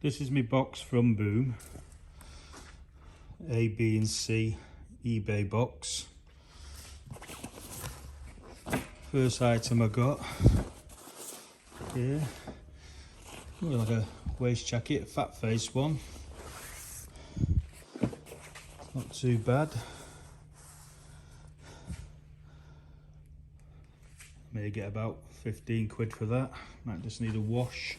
This is my box from Boom. A, B and C eBay box. First item I got here. Like a waist jacket, fat face one. Not too bad. May get about 15 quid for that. Might just need a wash.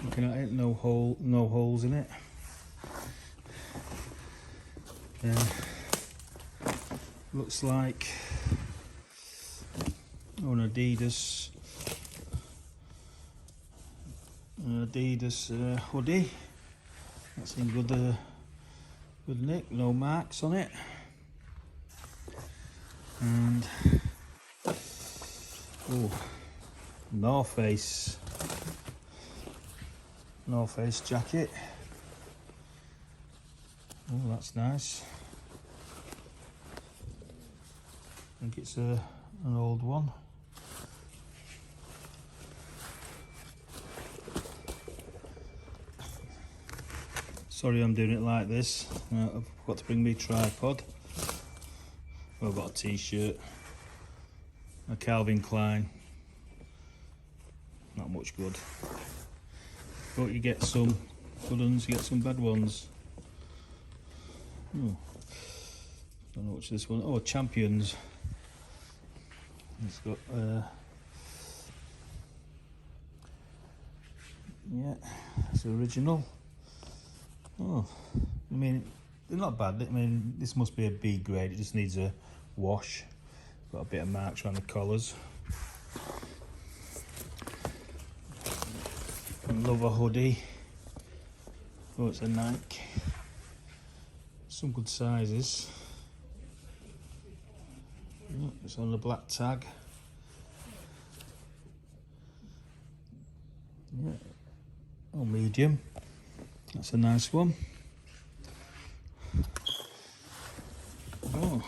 Looking at it, no holes in it. Looks like an Adidas hoodie. That's in good nick, no marks on it. And North Face jacket. Oh, that's nice. I think it's an old one. Sorry I'm doing it like this. I've got to bring me tripod. I've got a t-shirt, a Calvin Klein. Not much good. But you get some good ones, you get some bad ones. Don't know which this one. Oh, Champions. It's got yeah, it's original. Oh, I mean, they're not bad. I mean, this must be a B grade. It just needs a wash. Got a bit of marks around the collars. Love a hoodie. Oh, it's a Nike. Some good sizes. Oh, it's on the black tag. Yeah. Oh, medium. That's a nice one. Oh,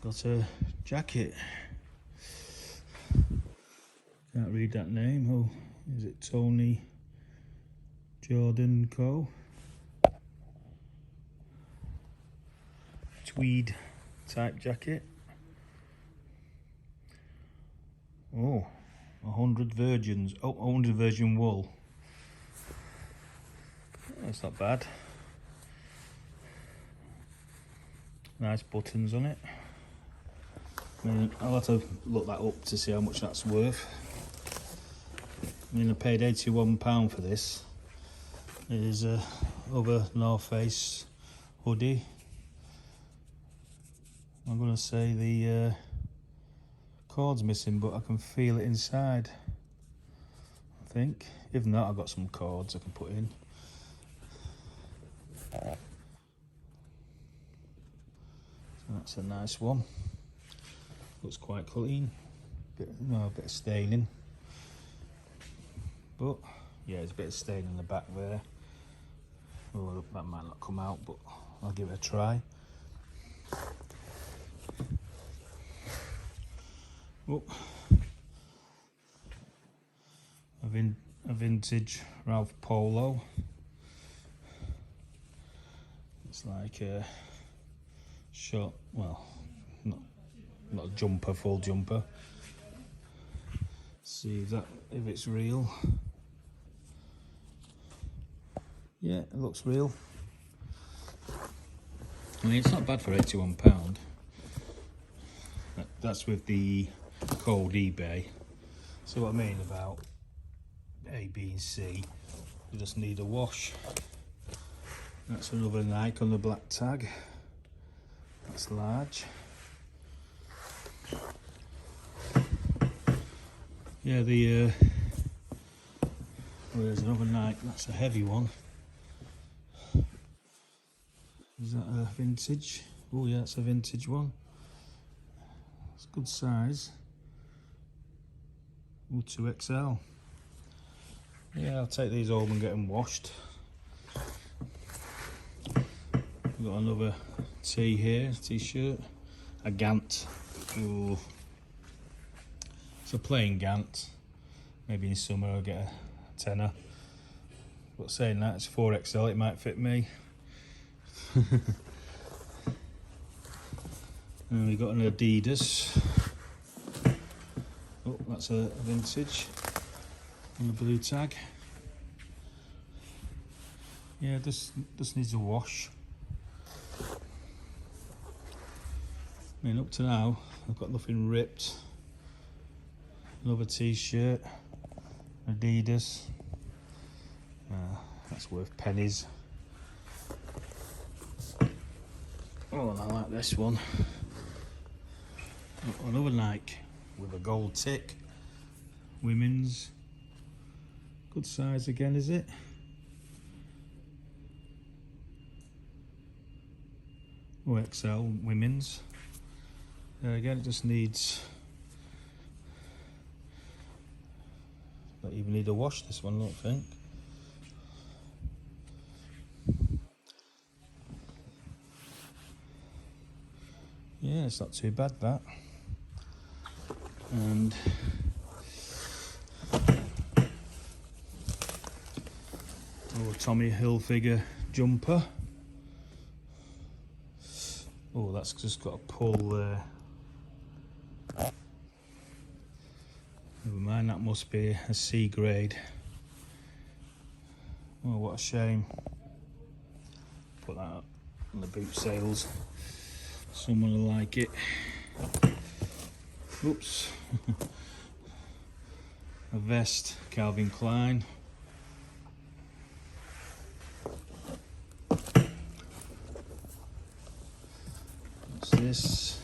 got a jacket. Can't read that name. Oh, is it Tony Jordan Co? Tweed type jacket. Oh, 100 virgins. Oh, 100 virgin wool. That's not bad. Nice buttons on it. I mean, I'll have to look that up to see how much that's worth. I mean, I paid £81 for this. It is a other North Face hoodie. I'm going to say the cord's missing, but I can feel it inside, I think. If not, I've got some cords I can put in. So that's a nice one. Looks quite clean. A bit of staining. But yeah, there's a bit of stain in the back there. Well, that might not come out, but I'll give it a try. Oh, a vintage Ralph Polo. It's like a short, well, not a jumper, full jumper. See if it's real. Yeah, it looks real. I mean, it's not bad for £81. That's with the code eBay. So what I mean about A, B and C, you just need a wash. That's another Nike on the black tag. That's large. Yeah, there's another Nike. That's a heavy one. Is that a vintage? Oh yeah, it's a vintage one. It's good size. Oh, 2XL. Yeah, I'll take these home and get them washed. We've got another tee here, t-shirt. A Gant. Ooh. It's a plain Gant. Maybe in summer I'll get a tenner. But saying that, it's 4XL, it might fit me. And we got an Adidas. Oh, that's a vintage. And a blue tag. Yeah, this needs a wash. I mean, up to now, I've got nothing ripped. Another t-shirt, Adidas. That's worth pennies. Oh, and I like this one. Another Nike with a gold tick. Women's. Good size again, is it? Oh, XL women's. There again, it just needs. Don't even need a wash, this one, I don't think. Yeah, it's not too bad, that. And Tommy Hilfiger jumper. Oh, that's just got a pull there. Never mind, that must be a C grade. Oh, what a shame. Put that up on the boot sales. Someone will like it. Oops. A vest, Calvin Klein. What's this?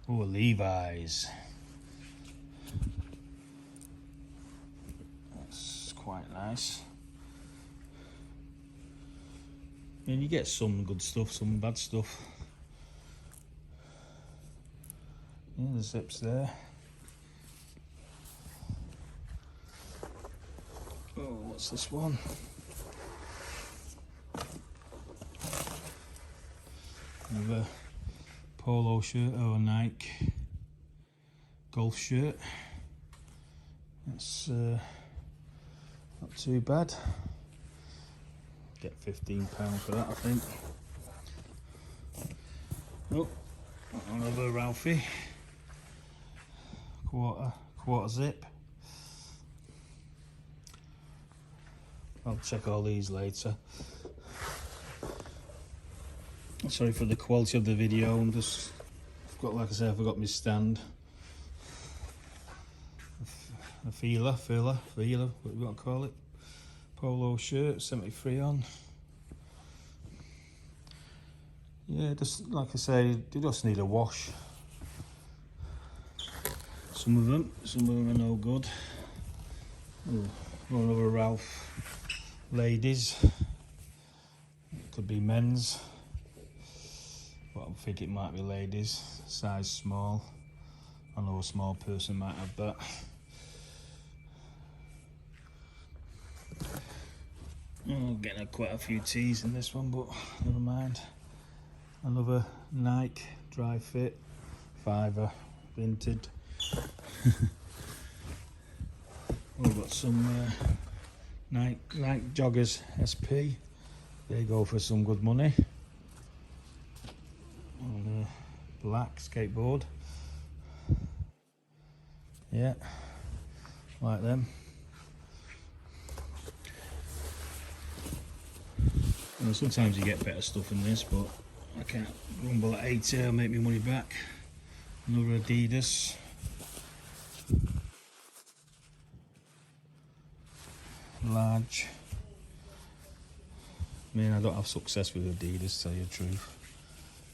Oh, Levi's. That's quite nice. And you get some good stuff, some bad stuff. Yeah, the zips there. Oh, what's this one? Another polo shirt or Nike golf shirt. That's not too bad. Get £15 for that, I think. Oh, another Ralphie. Quarter zip. I'll check all these later. Sorry for the quality of the video. I've got, like I said, I forgot my stand. A feeler, what do you want to call it? Polo shirt, 73 on. Yeah, just like I say, they just need a wash. Some of them are no good. Oh, another Ralph ladies. Could be men's, but I think it might be ladies. Size small. I know a small person might have that. Oh, getting quite a few T's in this one, but never mind. Another Nike dry fit, £5, vintage. We've got some Nike joggers SP. They go for some good money. And black skateboard. Yeah, like them. Well, sometimes you get better stuff than this, but I can't grumble at 80. I'll make my money back. Another Adidas. Large. I mean, I don't have success with Adidas, to tell you the truth.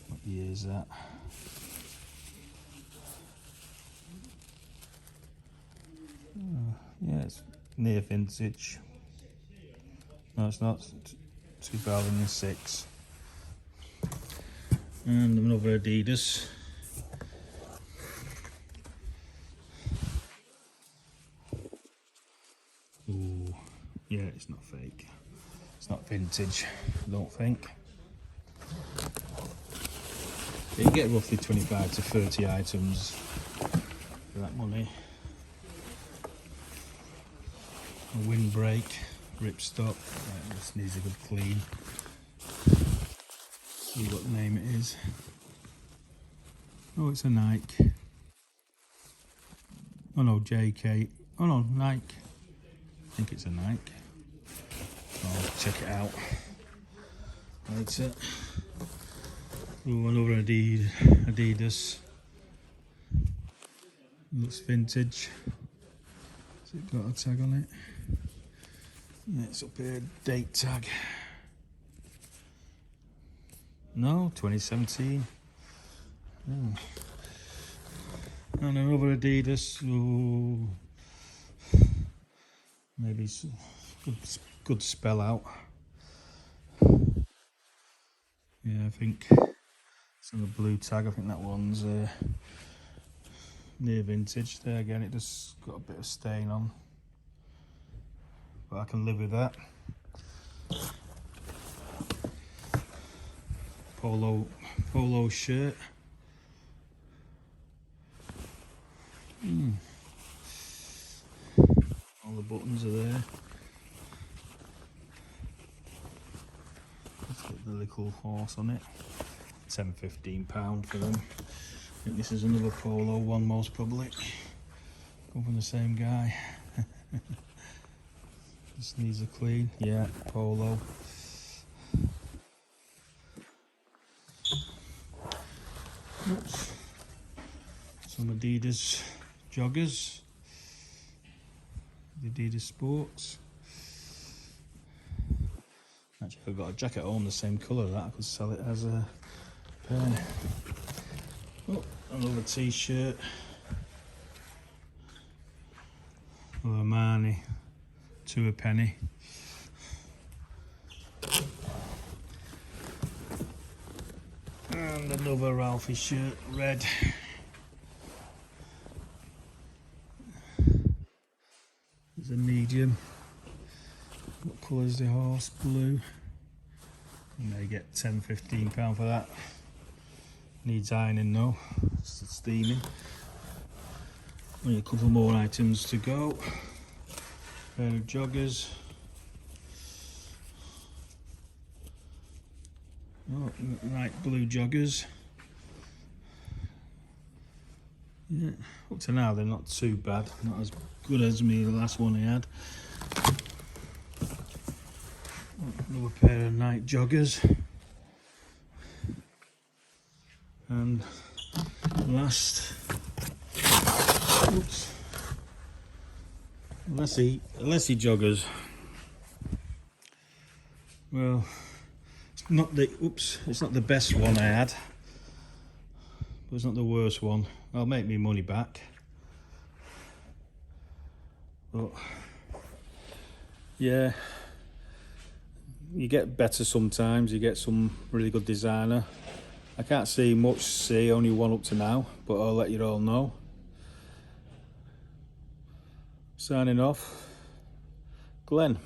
What year is that? Yeah, it's near vintage. No, it's not. 2006. And another Adidas. Ooh, yeah, it's not fake. It's not vintage, I don't think. You get roughly 25 to 30 items for that A windbreak, ripstop. This needs a good clean. See what name it is. Oh, it's a Nike. Oh no, JK. Oh no, Nike. I think it's a Nike. I'll check it out later. Oh, another Adidas. Looks vintage. Has it got a tag on it? Yeah, it's up here, date tag. No, 2017. Oh. And another Adidas. Ooh. Maybe it's good spell out. Yeah, I think it's on the blue tag. I think that one's near vintage. There again, it just got a bit of stain on, but I can live with that. Polo shirt. All the buttons are there. Let's get the little horse on it. £10–15 for them. I think this is another polo one, most probably. Come from the same guy. This needs a clean. Yeah, polo. Oops. Some Adidas joggers. Adidas Sports. Actually, I've got a jacket at home the same colour that I could sell it as a pair. Oh, another t-shirt. Another Armani, 2 a penny. And another Ralphie shirt, red. It's a medium. What colour is the horse? Blue. You may get £10–15 for that. Needs ironing though, it's steaming. Only a couple more items to go. Pair of joggers. Oh, light blue joggers. Yeah, up to now they're not too bad. Not as good as the last one I had. Another pair of night joggers. And last, oops, Lessie joggers. Well, it's not the best one I had, but it's not the worst one. I'll make me money back. But yeah, you get better sometimes. You get some really good designer. I can't see much, only one up to now, but I'll let you all know. Signing off, Glenn.